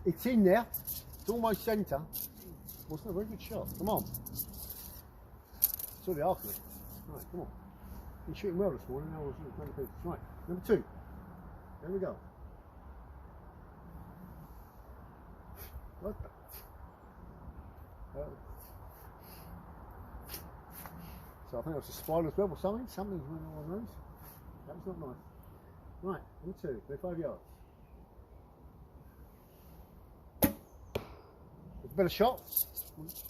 It's in there. It's almost centre. Wasn't a very good shot. Come on. Saw the archery. Right, come on. Been shooting well this morning. Now I was playing pieces. Right, number 2. There we go. What the? So I think it was a spiral as well or something. Something's went on those. That was not nice. Right, number 2, 35 yards. It's a better shot.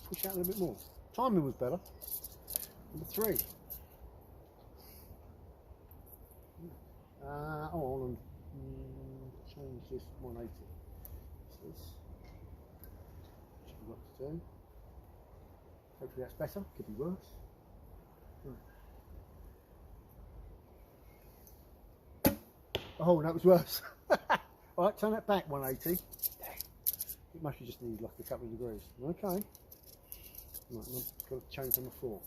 Push out a little bit more. Timing was better. Number 3. Oh, hold on. Change this 180. What's this? Should be what to do. Hopefully that's better. Could be worse. Oh, that was worse. Alright, turn that back 180. It must be just need like a couple of degrees. Okay. Right, I've got to change number 4.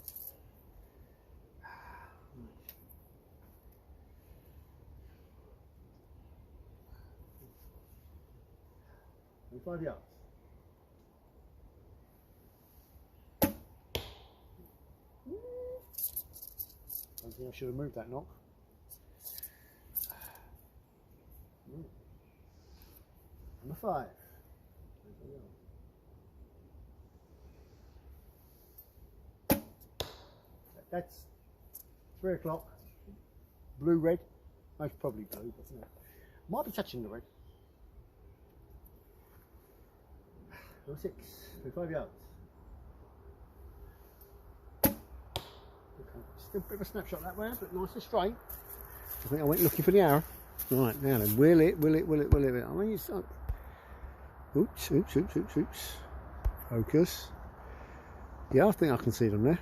25 yards. I think I should have moved that knock. Number 5. That's 3 o'clock. Blue, red. Most probably blue, but no. Might be touching the red. Number 6. 25 yards. Okay. Still a bit of a snapshot that way, but nice and straight. I think I went looking for the arrow. Right, now then, will it. I mean, it's like, oops. Focus. Yeah, I think I can see them there.